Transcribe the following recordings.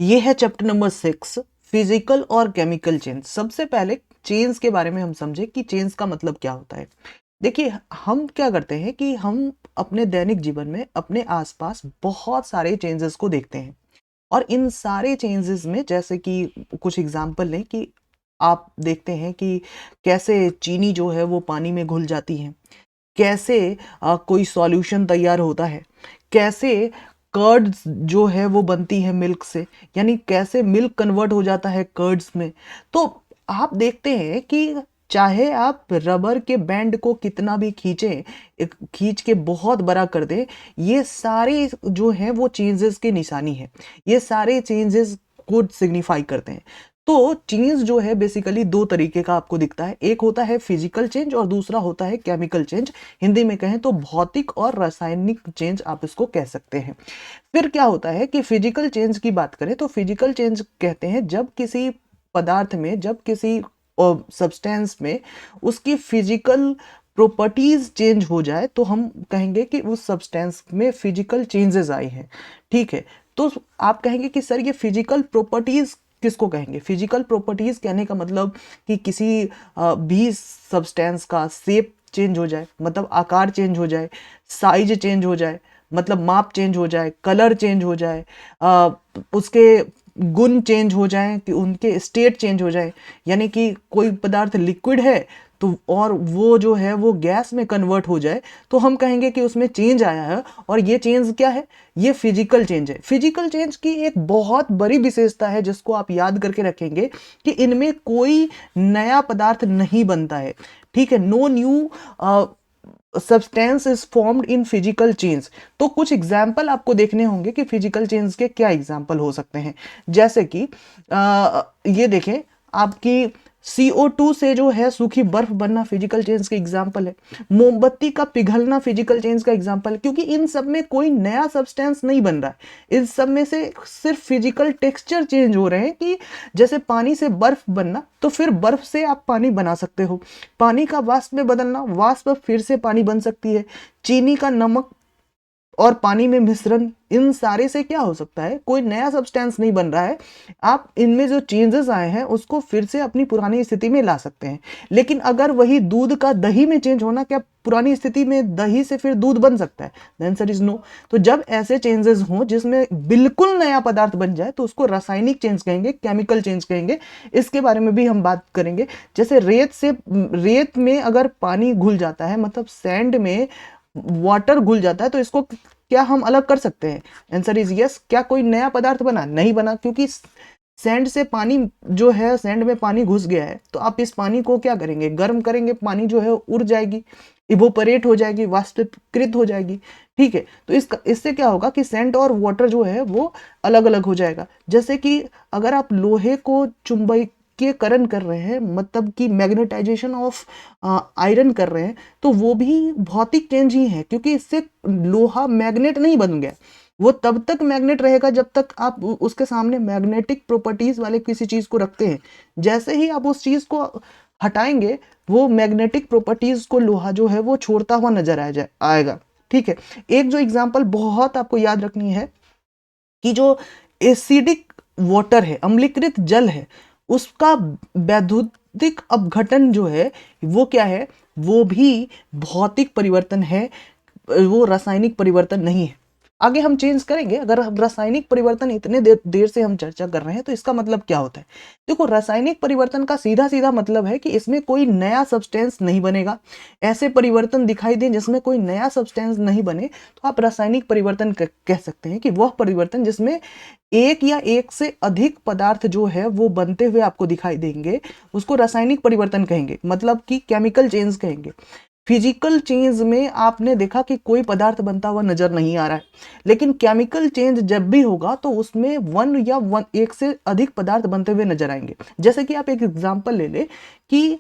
ये है chapter number 6, physical और केमिकल चेंज। सबसे पहले चेंज के बारे में हम समझे कि चेंज का मतलब क्या होता है। देखिए, हम क्या करते हैं कि हम अपने दैनिक जीवन में अपने आसपास बहुत सारे चेंजेस को देखते हैं, और इन सारे चेंजेस में जैसे कि कुछ एग्जांपल लें कि आप देखते हैं कि कैसे चीनी जो है वो पानी में घुल जाती है, कैसे कोई सॉल्यूशन तैयार होता है, कैसे कर्ड्स जो है वो बनती है मिल्क से, यानी कैसे मिल्क कन्वर्ट हो जाता है कर्ड्स में। तो आप देखते हैं कि चाहे आप रबर के बैंड को कितना भी खींचें, खींच के बहुत बड़ा कर दें, ये सारे जो हैं वो चेंजेस की निशानी है। ये सारे चेंजेस को सिग्निफाई करते हैं। तो चेंज जो है बेसिकली दो तरीके का आपको दिखता है, एक होता है फिजिकल चेंज और दूसरा होता है केमिकल चेंज। हिंदी में कहें तो भौतिक और रासायनिक चेंज आप इसको कह सकते हैं। फिर क्या होता है कि फिजिकल चेंज की बात करें तो फिजिकल चेंज कहते हैं जब किसी पदार्थ में, जब किसी सब्सटेंस में उसकी फिजिकल प्रॉपर्टीज चेंज हो जाए तो हम कहेंगे कि उस सब्सटेंस में फिजिकल चेंजेस आए हैं। ठीक है, तो आप कहेंगे कि सर ये फिजिकल प्रॉपर्टीज किसको कहेंगे? फिजिकल प्रॉपर्टीज कहने का मतलब कि किसी भी सब्सटेंस का शेप चेंज हो जाए, मतलब आकार चेंज हो जाए, साइज चेंज हो जाए, मतलब माप चेंज हो जाए, कलर चेंज हो जाए, उसके गुण चेंज हो जाएं, कि उनके स्टेट चेंज हो जाए। यानी कि कोई पदार्थ लिक्विड है तो और वो जो है वो गैस में कन्वर्ट हो जाए तो हम कहेंगे कि उसमें चेंज आया है, और ये चेंज क्या है? ये फिजिकल चेंज है। फिजिकल चेंज की एक बहुत बड़ी विशेषता है जिसको आप याद करके रखेंगे कि इनमें कोई नया पदार्थ नहीं बनता है। ठीक है, no new substance is formed in physical change. तो कुछ एग्जाम्पल आपको देखने होंगे कि फिजिकल चेंज के क्या एग्जाम्पल हो सकते हैं। जैसे कि ये देखें, आपकी CO2 से जो है सूखी बर्फ बनना फिजिकल चेंज का एग्जाम्पल है। मोमबत्ती का पिघलना फिजिकल चेंज का एग्जाम्पल है, क्योंकि इन सब में कोई नया सब्सटेंस नहीं बन रहा है। इन सब में से सिर्फ फिजिकल टेक्सचर चेंज हो रहे हैं कि जैसे पानी से बर्फ बनना, तो फिर बर्फ से आप पानी बना सकते हो। पानी का वाष्प में बदलना, वाष्प फिर से पानी बन सकती है। चीनी का नमक और पानी में मिश्रण, इन सारे से क्या हो सकता है? कोई नया सब्सटेंस नहीं बन रहा है। आप इनमें जो चेंजेस आए हैं उसको फिर से अपनी पुरानी स्थिति में ला सकते हैं। लेकिन अगर वही दूध का दही में चेंज होना, क्या पुरानी स्थिति में दही से फिर दूध बन सकता है? The answer is no. तो जब ऐसे चेंजेस हों जिसमें बिल्कुल नया पदार्थ बन जाए तो उसको रासायनिक चेंज कहेंगे, केमिकल चेंज कहेंगे। इसके बारे में भी हम बात करेंगे। जैसे रेत में अगर पानी घुल जाता है, मतलब सैंड में वाटर घुल जाता है, तो इसको क्या हम अलग कर सकते हैं? Answer is yes. क्या कोई नया पदार्थ बना? नहीं बना, क्योंकि सैंड से पानी जो है, सैंड में पानी घुस गया है, तो आप इस पानी को क्या करेंगे? गर्म करेंगे, पानी जो है उड़ जाएगी, इवोपरेट हो जाएगी, वाष्पीकृत हो जाएगी। ठीक है, तो इससे क्या होगा कि सैंड और वाटर जो है वो अलग अलग हो जाएगा। जैसे कि अगर आप लोहे को चुंबकीयकरण कर रहे हैं, मतलब कि मैग्नेटाइजेशन ऑफ आयरन कर रहे हैं, तो वो भी भौतिक चेंज ही है, क्योंकि इससे लोहा मैग्नेट नहीं बन गया। वो तब तक मैग्नेट रहेगा जब तक आप उसके सामने मैग्नेटिक प्रॉपर्टीज वाले किसी चीज को रखते हैं। जैसे ही आप उस चीज को हटाएंगे, वो मैग्नेटिक प्रॉपर्टीज को लोहा जो है वो छोड़ता हुआ नजर आएगा। ठीक है, एक जो एग्जांपल बहुत आपको याद रखनी है कि जो एसिडिक वाटर है, अम्लीकृत जल है, उसका वैद्युतिक अपघटन जो है वो क्या है? वो भी भौतिक परिवर्तन है, वो रासायनिक परिवर्तन नहीं है। आगे हम चेंज करेंगे। अगर हम रासायनिक परिवर्तन इतने देर से हम चर्चा कर रहे हैं तो इसका मतलब क्या होता है? देखो, रासायनिक परिवर्तन का सीधा सीधा मतलब है कि इसमें कोई नया सब्सटेंस नहीं बनेगा। ऐसे परिवर्तन दिखाई दें जिसमें कोई नया सब्सटेंस नहीं बने तो आप रासायनिक परिवर्तन कह सकते हैं, कि वह परिवर्तन जिसमें एक या एक से अधिक पदार्थ जो है वो बनते हुए आपको दिखाई देंगे, उसको रासायनिक परिवर्तन कहेंगे, मतलब कि केमिकल चेंज कहेंगे। फिजिकल चेंज में आपने देखा कि कोई पदार्थ बनता हुआ नजर नहीं आ रहा है, लेकिन केमिकल चेंज जब भी होगा तो उसमें एक से अधिक पदार्थ बनते हुए नजर आएंगे। जैसे कि आप एक एग्जांपल ले ले कि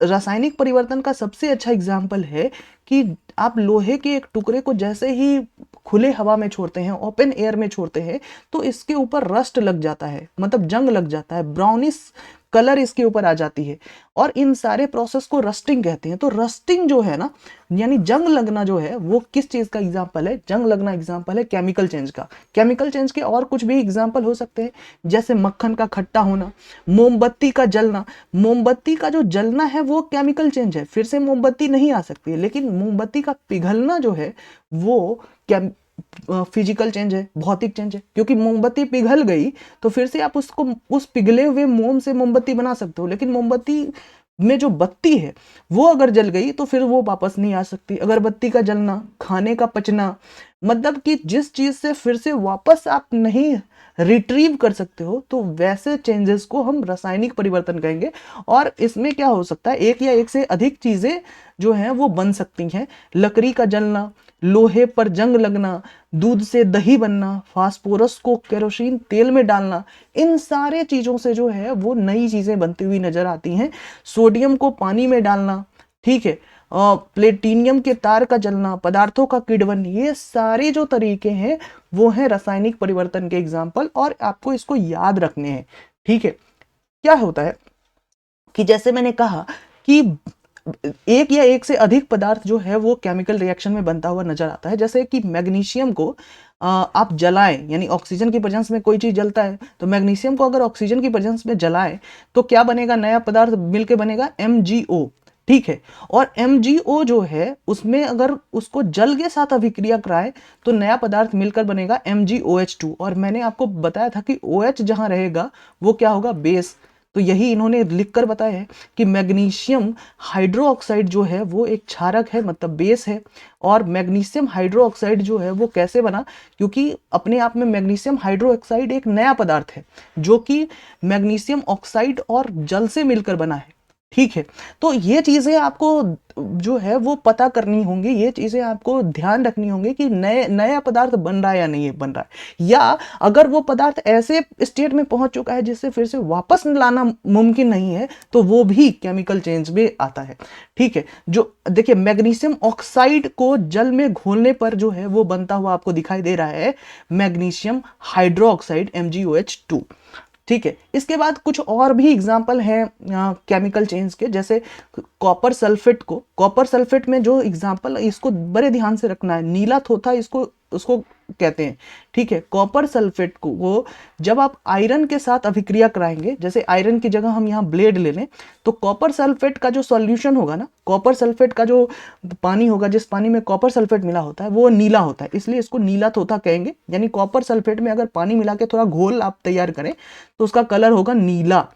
रासायनिक परिवर्तन का सबसे अच्छा एग्जाम्पल है कि आप लोहे के एक टुकड़े को जैसे ही खुले हवा में छोड़ते हैं, ओपन एयर में छोड़ते हैं, तो इसके ऊपर रस्ट लग जाता है, मतलब जंग लग जाता है, ब्राउनिश कलर इसके ऊपर आ जाती है, और इन सारे प्रोसेस को रस्टिंग कहते हैं। तो रस्टिंग जो है ना, यानी जंग लगना जो है, वो किस चीज का एग्जाम्पल है? जंग लगना एग्जाम्पल है केमिकल चेंज का। केमिकल चेंज के और कुछ भी एग्जाम्पल हो सकते हैं, जैसे मक्खन का खट्टा होना, मोमबत्ती का जलना। मोमबत्ती का जो जलना है वो केमिकल चेंज है, फिर से मोमबत्ती नहीं आ सकती है, लेकिन मोमबत्ती का पिघलना जो है वो फिजिकल चेंज है, भौतिक चेंज है, क्योंकि मोमबत्ती पिघल गई तो फिर से आप उसको उस पिघले हुए मोम से मोमबत्ती बना सकते हो, लेकिन मोमबत्ती में जो बत्ती है वो अगर जल गई तो फिर वो वापस नहीं आ सकती। अगरबत्ती का जलना, खाने का पचना, मतलब कि जिस चीज से फिर से वापस आप नहीं रिट्रीव कर सकते हो, तो वैसे चेंजेस को हम रासायनिक परिवर्तन कहेंगे। और इसमें क्या हो सकता है, एक या एक से अधिक चीजें जो हैं वो बन सकती हैं। लकड़ी का जलना, लोहे पर जंग लगना, दूध से दही बनना, फास्फोरस को केरोसिन तेल में डालना, इन सारे चीजों से जो है वो नई चीजें बनती हुई नजर आती हैं। सोडियम को पानी में डालना, ठीक है, प्लेटिनियम के तार का जलना, पदार्थों का किण्वन, ये सारे जो तरीके हैं वो हैं रासायनिक परिवर्तन के एग्जाम्पल, और आपको इसको याद रखने हैं। ठीक है, क्या होता है कि जैसे मैंने कहा कि एक या एक से अधिक पदार्थ जो है वो केमिकल रिएक्शन में बनता हुआ नजर आता है। जैसे कि मैग्नीशियम को आप जलाएं, यानी ऑक्सीजन की प्रेजेंस में कोई चीज जलता है, तो मैग्नीशियम को अगर ऑक्सीजन की प्रेजेंस में जलाएं तो क्या बनेगा? नया पदार्थ मिलकर बनेगा MgO। ठीक है, और MgO जो है उसमें अगर उसको जल के साथ अभिक्रिया कराए तो नया पदार्थ मिलकर बनेगा MgOH2। और मैंने आपको बताया था कि OH जहां रहेगा वो क्या होगा? बेस। तो यही इन्होंने लिखकर बताया है कि मैग्नीशियम हाइड्रोक्साइड जो है वो एक क्षारक है, मतलब बेस है। और मैग्नीशियम हाइड्रोक्साइड जो है वो कैसे बना? क्योंकि अपने आप में मैग्नीशियम हाइड्रोक्साइड एक नया पदार्थ है जो कि मैग्नीशियम ऑक्साइड और जल से मिलकर बना है। ठीक है, तो ये चीजें आपको जो है वो पता करनी होंगी, ये चीजें आपको ध्यान रखनी होंगी कि नया पदार्थ बन रहा है या नहीं बन रहा है, या अगर वो पदार्थ ऐसे स्टेट में पहुंच चुका है जिससे फिर से वापस लाना मुमकिन नहीं है, तो वो भी केमिकल चेंज में आता है। ठीक है, जो देखिए मैग्नीशियम ऑक्साइड को जल में घोलने पर जो है वो बनता हुआ आपको दिखाई दे रहा है मैग्नीशियम हाइड्रोक्साइड MgOH2। ठीक है, इसके बाद कुछ और भी एग्जाम्पल हैं केमिकल चेंज के, जैसे कॉपर सल्फेट को, कॉपर सल्फेट में जो एग्जाम्पल, इसको बड़े ध्यान से रखना है, नीला थोथा इसको उसको कहते हैं। ठीक है, कॉपर सल्फेट को वो जब आप आयरन के साथ अभिक्रिया कराएंगे, जैसे आयरन की जगह हम यहाँ ब्लेड ले लें, तो कॉपर सल्फेट का जो सॉल्यूशन होगा ना, कॉपर सल्फेट का जो पानी होगा, जिस पानी में कॉपर सल्फेट मिला होता है वो नीला होता है, इसलिए इसको नीला थोथा कहेंगे। यानी कॉपर सल्फेट में अगर पानी मिला के थोड़ा घोल आप तैयार करें तो उसका कलर होगा नीला।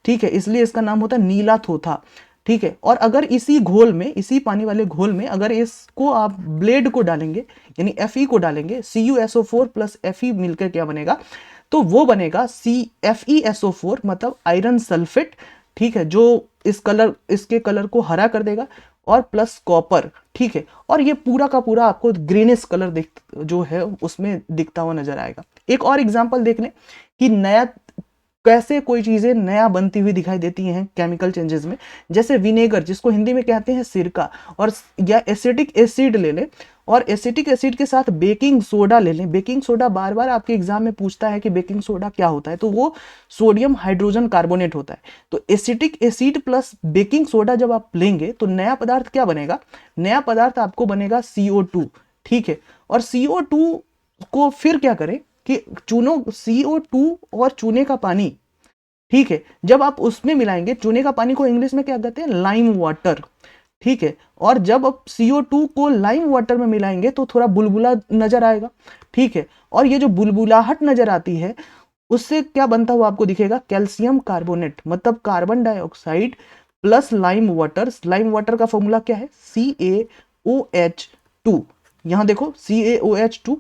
ठीक है, इसलिए इसका नाम होता है नीला थोथा। ठीक है, और अगर इसी घोल में, इसी पानी वाले घोल में अगर इसको आप ब्लेड को डालेंगे, यानी Fe को डालेंगे, CuSO4 प्लस Fe मिलकर क्या बनेगा? तो वो बनेगा FeSO4, मतलब आयरन सल्फेट। ठीक है, जो इसके कलर को हरा कर देगा, और प्लस कॉपर। ठीक है, और ये पूरा का पूरा आपको ग्रीनिश कलर जो है उसमें दिखता हुआ नजर आएगा। एक और एग्जांपल देख लें कि नया कैसे कोई चीजें नया बनती हुई दिखाई देती हैं केमिकल चेंजेस में। जैसे विनेगर, जिसको हिंदी में कहते हैं सिरका, और या एसिटिक एसिड ले लें, और एसिटिक एसिड के साथ बेकिंग सोडा ले लें। बेकिंग सोडा बार बार आपके एग्जाम में पूछता है कि बेकिंग सोडा क्या होता है, तो वो सोडियम हाइड्रोजन कार्बोनेट होता है। तो acetic acid plus baking soda जब आप लेंगे तो नया पदार्थ क्या बनेगा? नया पदार्थ आपको बनेगा CO2। ठीक है, और CO2 को फिर क्या करें कि CO2 और चूने का पानी, ठीक है, जब आप उसमें मिलाएंगे, चूने का पानी को इंग्लिश में क्या कहते हैं? Lime water. ठीक है, और जब आप CO2 को लाइम वाटर में मिलाएंगे तो थोड़ा बुलबुला नजर आएगा। ठीक है, और ये जो बुलबुलाहट नजर आती है उससे क्या बनता हुआ आपको दिखेगा? कैल्शियम कार्बोनेट, मतलब carbon dioxide plus lime water. Lime water का फॉर्मूला क्या है? CaOH2। यहां देखो CaOH2,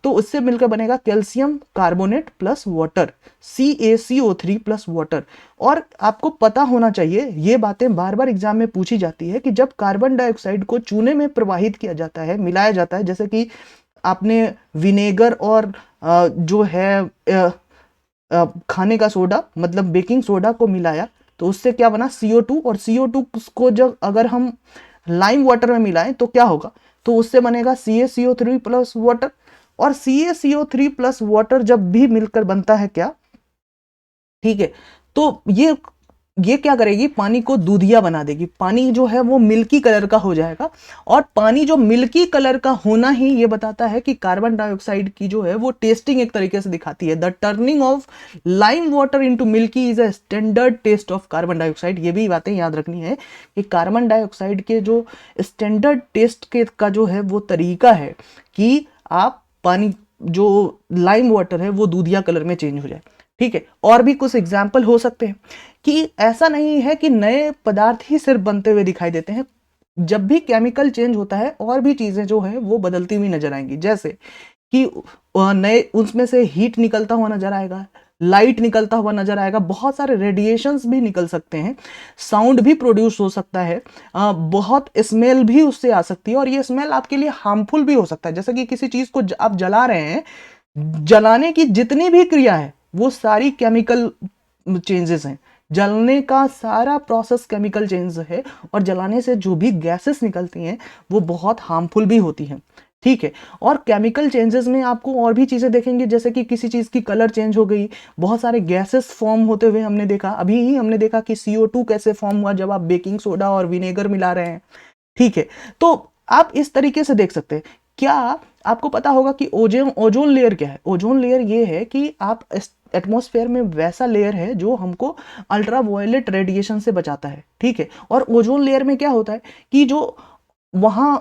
तो उससे मिलकर बनेगा calcium carbonate plus water, CaCO3 plus water. और आपको पता होना चाहिए, ये बातें बार बार एग्जाम में पूछी जाती है कि जब कार्बन डाइऑक्साइड को चूने में प्रवाहित किया जाता है, मिलाया जाता है, जैसे कि आपने विनेगर और जो है खाने का सोडा, मतलब बेकिंग सोडा को मिलाया, तो उससे क्या बना? CO2। और CO2 को जब अगर हम लाइम वाटर में मिलाएं तो क्या होगा? तो उससे बनेगा CaCO3 प्लस वाटर। और CaCO3 प्लस वाटर जब भी मिलकर बनता है क्या? ठीक है, तो ये क्या करेगी, पानी को दूधिया बना देगी, पानी जो है वो मिल्की कलर का हो जाएगा। और पानी जो मिल्की कलर का होना ही ये बताता है कि कार्बन डाइऑक्साइड की जो है वो टेस्टिंग एक तरीके से दिखाती है। The turning of lime water into milky is a standard test of carbon dioxide. ये भी बातें याद रखनी है कि कार्बन डाइऑक्साइड के जो स्टैंडर्ड टेस्ट के का जो है वो तरीका है कि आप पानी जो लाइम वाटर है वो दूधिया कलर में चेंज हो जाए। ठीक है, और भी कुछ एग्जाम्पल हो सकते हैं कि ऐसा नहीं है कि नए पदार्थ ही सिर्फ बनते हुए दिखाई देते हैं, जब भी केमिकल चेंज होता है और भी चीजें जो है वो बदलती हुई नजर आएंगी। जैसे कि नए उसमें से हीट निकलता हुआ नजर आएगा, लाइट निकलता हुआ नजर आएगा, बहुत सारे रेडिएशंस भी निकल सकते हैं, साउंड भी प्रोड्यूस हो सकता है, बहुत स्मेल भी उससे आ सकती है, और ये स्मेल आपके लिए हार्मफुल भी हो सकता है। जैसे कि किसी चीज को आप जला रहे हैं, जलाने की जितनी भी क्रिया है वो सारी केमिकल चेंजेस हैं, जलने का सारा प्रोसेस केमिकल चेंज है, और जलाने से जो भी गैसेस निकलती हैं वो बहुत हार्मफुल भी होती हैं। ठीक है, और केमिकल चेंजेस में आपको और भी चीजें देखेंगे, जैसे कि किसी चीज की कलर चेंज हो गई, बहुत सारे गैसेस फॉर्म होते हुए हमने देखा, अभी ही हमने देखा कि CO2 कैसे फॉर्म हुआ जब आप बेकिंग सोडा और विनेगर मिला रहे हैं। ठीक है, तो आप इस तरीके से देख सकते हैं। क्या आपको पता होगा कि ओजोन लेयर क्या है? ओजोन लेयर ये है कि आप एटमॉस्फेयर में वैसा लेयर है जो हमको अल्ट्रावायलेट रेडिएशन से बचाता है। ठीक है, और ओजोन लेयर में क्या होता है कि जो वहां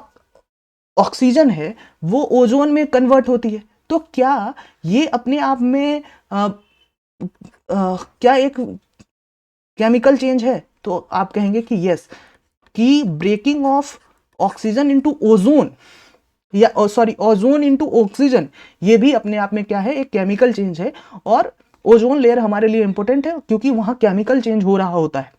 ऑक्सीजन है वो ओजोन में कन्वर्ट होती है। तो क्या ये अपने आप में क्या एक केमिकल चेंज है? तो आप कहेंगे कि यस, कि breaking of oxygen into ozone, या सॉरी ओजोन इनटू ऑक्सीजन, ये भी अपने आप में क्या है, एक केमिकल चेंज है। और ओजोन लेयर हमारे लिए इंपॉर्टेंट है क्योंकि वहां केमिकल चेंज हो रहा होता है।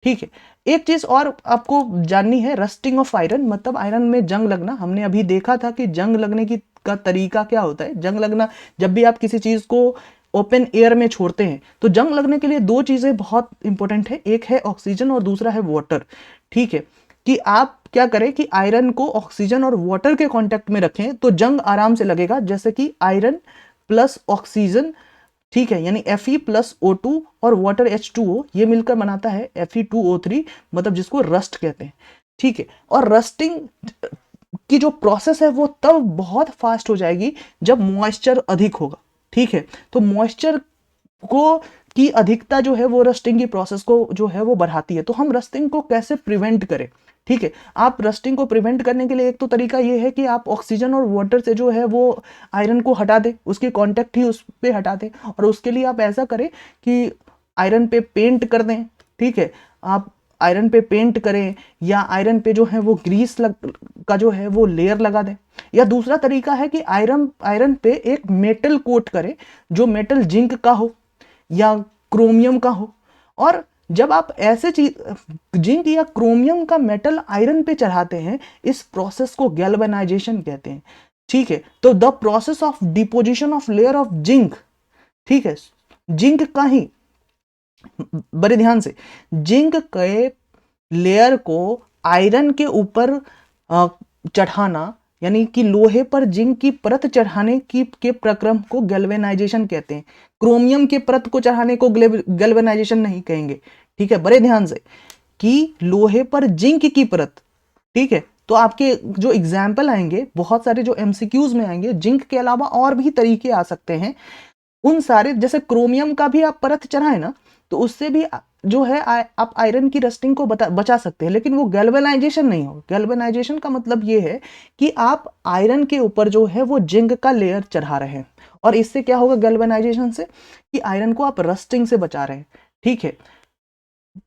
ठीक है, एक चीज और आपको जाननी है, रस्टिंग ऑफ आयरन, मतलब आयरन में जंग लगना। हमने अभी देखा था कि जंग लगने की का तरीका क्या होता है। जंग लगना, जब भी आप किसी चीज को ओपन एयर में छोड़ते हैं तो जंग लगने के लिए दो चीजें बहुत इंपॉर्टेंट है, एक है ऑक्सीजन और दूसरा है वाटर। ठीक है, कि आप क्या करें कि आयरन को ऑक्सीजन और वाटर के कांटेक्ट में रखें तो जंग आराम से लगेगा। जैसे कि आयरन प्लस ऑक्सीजन, ठीक है, यानी Fe प्लस O2 और वाटर H2O, ये मिलकर बनाता है Fe2O3, मतलब जिसको रस्ट कहते हैं। ठीक है, और रस्टिंग की जो प्रोसेस है वो तब बहुत फास्ट हो जाएगी जब मॉइस्चर अधिक होगा। ठीक है, तो मॉइस्चर को की अधिकता जो है वो रस्टिंग की प्रोसेस को जो है वो बढ़ाती है। तो हम रस्टिंग को कैसे प्रिवेंट करें? ठीक है, आप रस्टिंग को प्रिवेंट करने के लिए एक तो तरीका ये है कि आप ऑक्सीजन और वाटर से जो है वो आयरन को हटा दें, उसके कांटेक्ट ही उस पे हटा दें। और उसके लिए आप ऐसा करें कि आयरन पे पेंट कर दें। ठीक है, आप आयरन पे पेंट करें, या आयरन पे जो है वो ग्रीस का जो है वो लेयर लगा दें। या दूसरा तरीका है कि आयरन पे एक मेटल कोट करें, जो मेटल जिंक का हो या क्रोमियम का हो। और जब आप ऐसे चीज जिंक या क्रोमियम का मेटल आयरन पे चढ़ाते हैं, इस प्रोसेस को गैल्वेनाइजेशन कहते हैं। ठीक है, तो the process of deposition of layer of zinc, ठीक है, जिंक का ही, बड़े ध्यान से, जिंक के लेयर को आयरन के ऊपर चढ़ाना, यानी कि लोहे पर जिंक की परत चढ़ाने की के प्रक्रम को गैल्वेनाइजेशन कहते हैं। क्रोमियम के परत को चढ़ाने को गैल्वेनाइजेशन नहीं कहेंगे। ठीक है, बड़े ध्यान से, कि लोहे पर जिंक की परत। ठीक है, तो आपके जो एग्जाम्पल आएंगे, बहुत सारे जो MCQs में आएंगे, जिंक के अलावा और भी तरीके आ सकते हैं। उन सारे, जैसे क्रोमियम का भी आप परत चढ़ाए ना, तो उससे भी जो है आप आयरन की रस्टिंग को बचा सकते हैं, लेकिन वो गैल्वेनाइजेशन नहीं होगा। गैल्वेनाइजेशन का मतलब ये है कि आप आयरन के ऊपर जो है वो जिंक का लेयर चढ़ा रहे हैं, और इससे क्या होगा गैल्वेनाइजेशन से, कि आयरन को आप रस्टिंग से बचा रहे हैं। ठीक है,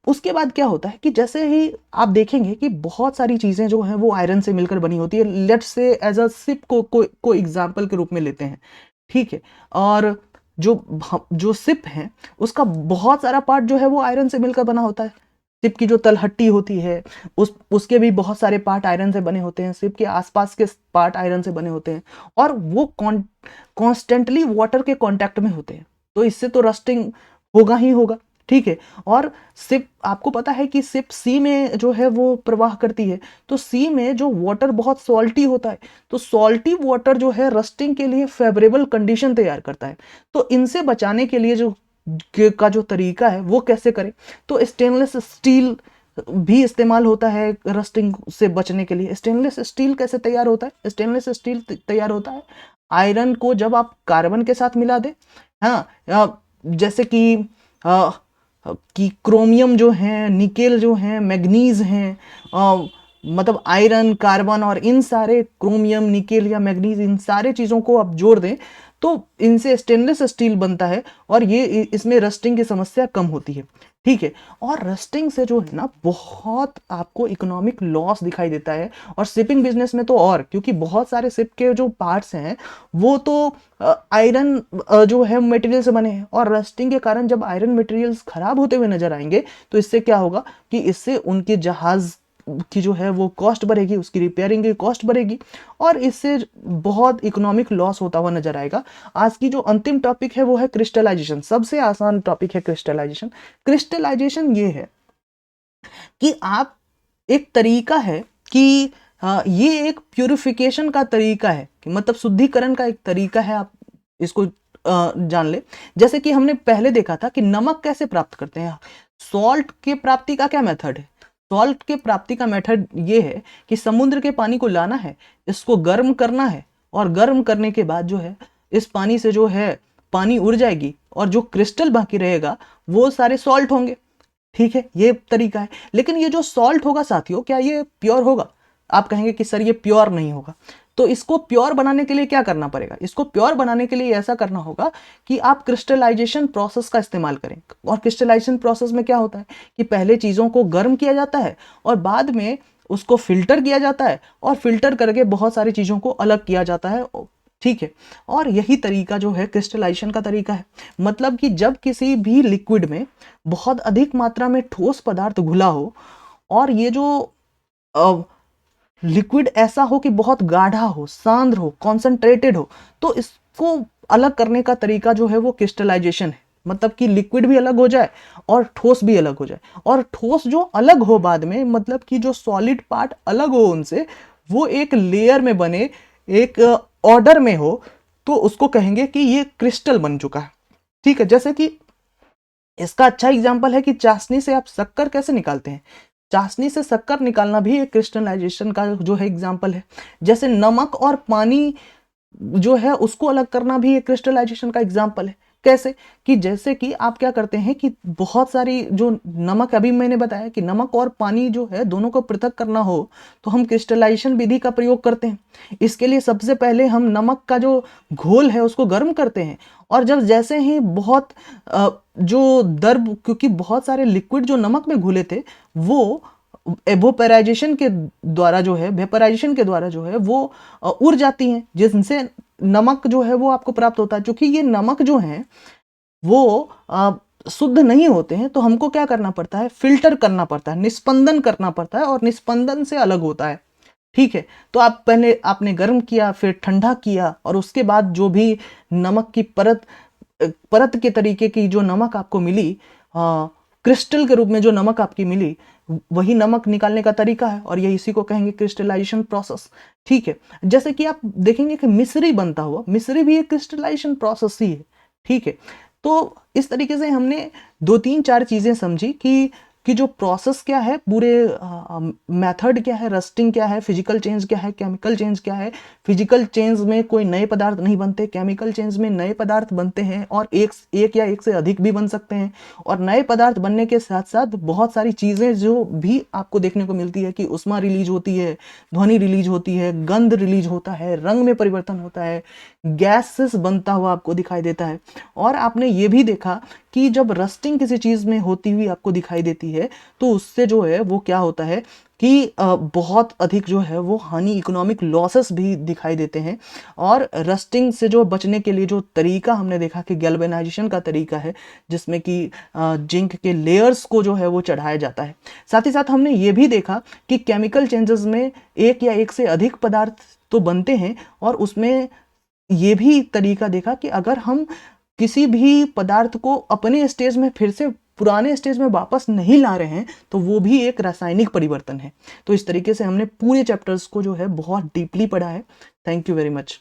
उसके बाद क्या होता है कि जैसे ही आप देखेंगे कि बहुत सारी चीजें जो हैं वो आयरन से मिलकर बनी होती है। Let's say as a sip को एग्जाम्पल के रूप में लेते हैं। ठीक है, और जो सिप है उसका बहुत सारा पार्ट जो है वो आयरन से मिलकर बना होता है। सिप की जो तलहट्टी होती है उसके भी बहुत सारे पार्ट आयरन से बने होते हैं। सिप के आसपास के पार्ट आयरन से बने होते हैं, और वो कॉन्स्टेंटली वाटर के कांटेक्ट में होते हैं, तो इससे तो रस्टिंग होगा ही होगा। ठीक है, और सिप, आपको पता है कि सिप सी में जो है वो प्रवाह करती है, तो सी में जो वाटर बहुत सॉल्टी होता है, तो सॉल्टी वाटर जो है रस्टिंग के लिए फेवरेबल कंडीशन तैयार करता है। तो इनसे बचाने के लिए जो का जो तरीका है वो कैसे करें। तो स्टेनलेस स्टील भी इस्तेमाल होता है रस्टिंग से बचने के लिए। स्टेनलेस स्टील कैसे तैयार होता है? स्टेनलेस स्टील तैयार होता है आयरन को जब आप कार्बन के साथ मिला दे, हाँ, जैसे कि क्रोमियम जो है, निकेल जो है, मैग्नीज हैं, मतलब आयरन, कार्बन और इन सारे क्रोमियम, निकेल या मैग्नीज, इन सारे चीज़ों को आप जोड़ दें तो इनसे स्टेनलेस स्टील बनता है और ये इसमें रस्टिंग की समस्या कम होती है। ठीक है, और रस्टिंग से जो है ना बहुत आपको इकोनॉमिक लॉस दिखाई देता है, और शिपिंग बिजनेस में तो और, क्योंकि बहुत सारे शिप के जो पार्ट्स हैं वो तो आयरन जो है मटेरियल से बने हैं, और रस्टिंग के कारण जब आयरन मटेरियल्स खराब होते हुए नजर आएंगे तो इससे क्या होगा कि इससे उनके जहाज की जो है वो कॉस्ट बढ़ेगी, उसकी रिपेयरिंग की कॉस्ट बढ़ेगी, और इससे बहुत इकोनॉमिक लॉस होता हुआ नजर आएगा। आज की जो अंतिम टॉपिक है वो है क्रिस्टलाइजेशन। सबसे आसान टॉपिक है क्रिस्टलाइजेशन। क्रिस्टलाइजेशन ये है कि आप, एक तरीका है कि ये एक प्यूरिफिकेशन का तरीका है, कि मतलब शुद्धिकरण का एक तरीका है, आप इसको जान ले। जैसे कि हमने पहले देखा था कि नमक कैसे प्राप्त करते हैं। सॉल्ट के प्राप्ति का क्या मेथड है? सॉल्ट के प्राप्ति का मेथड ये है कि समुद्र के पानी को लाना है, इसको गर्म करना है, और गर्म करने के बाद जो है इस पानी से जो है पानी उड़ जाएगी, और जो क्रिस्टल बाकी रहेगा वो सारे सॉल्ट होंगे। ठीक है, ये तरीका है। लेकिन ये जो सॉल्ट होगा साथियों, क्या ये प्योर होगा? आप कहेंगे कि सर ये प्योर नहीं होगा। तो इसको प्योर बनाने के लिए क्या करना पड़ेगा? इसको प्योर बनाने के लिए ऐसा करना होगा कि आप क्रिस्टलाइजेशन प्रोसेस का इस्तेमाल करें। और क्रिस्टलाइजेशन प्रोसेस में क्या होता है कि पहले चीज़ों को गर्म किया जाता है और बाद में उसको फिल्टर किया जाता है, और फिल्टर करके बहुत सारी चीज़ों को अलग किया जाता है। ठीक है, और यही तरीका जो है क्रिस्टलाइजेशन का तरीका है। मतलब कि जब किसी भी लिक्विड में बहुत अधिक मात्रा में ठोस पदार्थ घुला हो, और ये जो लिक्विड ऐसा हो कि बहुत गाढ़ा हो, सांद्र हो, कॉन्सेंट्रेटेड हो, तो इसको अलग करने का तरीका जो है वो क्रिस्टलाइजेशन है। मतलब कि लिक्विड भी अलग हो जाए और ठोस भी अलग हो जाए, और ठोस जो अलग हो बाद में, मतलब कि जो सॉलिड पार्ट अलग हो उनसे, वो एक लेयर में बने, एक ऑर्डर में हो, तो उसको कहेंगे कि ये क्रिस्टल बन चुका है। ठीक है, जैसे कि इसका अच्छा एग्जांपल है कि चाशनी से आप शक्कर कैसे निकालते हैं। चाशनी से शक्कर निकालना भी एक क्रिस्टलाइजेशन का जो है एग्जांपल है। जैसे नमक और पानी जो है उसको अलग करना भी एक क्रिस्टलाइजेशन का एग्जांपल है। कैसे? कि जैसे कि आप क्या करते हैं कि बहुत सारी जो नमक, अभी मैंने बताया कि नमक और पानी जो है दोनों को पृथक करना हो तो हम क्रिस्टलाइजेशन विधि का प्रयोग करते हैं। इसके लिए सबसे पहले हम नमक का जो घोल है उसको गर्म करते हैं, और जब जैसे ही बहुत जो द्रव, क्योंकि बहुत सारे लिक्विड जो नमक में घुले थे वो वेपोराइजेशन के द्वारा जो है, वेपोराइजेशन के द्वारा जो है वो उड़ जाती हैं, जिनसे नमक जो है वो आपको प्राप्त होता है। क्योंकि ये नमक जो है वो शुद्ध नहीं होते हैं, तो हमको क्या करना पड़ता है? फिल्टर करना पड़ता है, निस्पंदन करना पड़ता है, और निस्पंदन से अलग होता है। ठीक है, तो आप पहले आपने गर्म किया, फिर ठंडा किया, और उसके बाद जो भी नमक की परत के तरीके की जो नमक आपको मिली, क्रिस्टल के रूप में जो नमक आपकी मिली, वही नमक निकालने का तरीका है, और ये इसी को कहेंगे क्रिस्टलाइजेशन प्रोसेस। ठीक है, जैसे कि आप देखेंगे कि मिश्री बनता हुआ, मिश्री भी एक क्रिस्टलाइजेशन प्रोसेस ही है। ठीक है, तो इस तरीके से हमने 2-3-4 चीजें समझी कि जो प्रोसेस क्या है, पूरे मेथड क्या है, रस्टिंग क्या है, फिजिकल चेंज क्या है, केमिकल चेंज क्या है। फिजिकल चेंज में कोई नए पदार्थ नहीं बनते, केमिकल चेंज में नए पदार्थ बनते हैं, और एक या एक से अधिक भी बन सकते हैं। और नए पदार्थ बनने के साथ साथ बहुत सारी चीजें जो भी आपको देखने को मिलती है कि उष्मा रिलीज होती है, ध्वनि रिलीज होती है, गंध रिलीज होता है, रंग में परिवर्तन होता है, गैसेस बनता हुआ आपको दिखाई देता है। और आपने ये भी देखा कि जब रस्टिंग किसी चीज में होती हुई आपको दिखाई देती है तो उससे जो है वो क्या होता है कि बहुत अधिक जो है वो हानि, इकोनॉमिक लॉसेस भी दिखाई देते हैं। और रस्टिंग से जो बचने के लिए जो तरीका हमने देखा कि गैल्वेनाइजेशन का तरीका है, जिसमें कि जिंक के लेयर्स को जो है वो चढ़ाया जाता है। साथ ही साथ हमने ये भी देखा कि केमिकल चेंजेस में एक या एक से अधिक पदार्थ तो बनते हैं, और उसमें ये भी तरीका देखा कि अगर हम किसी भी पदार्थ को अपने स्टेज में फिर से पुराने स्टेज में वापस नहीं ला रहे हैं तो वो भी एक रासायनिक परिवर्तन है। तो इस तरीके से हमने पूरे चैप्टर्स को जो है बहुत डीपली पढ़ा है। Thank you very much.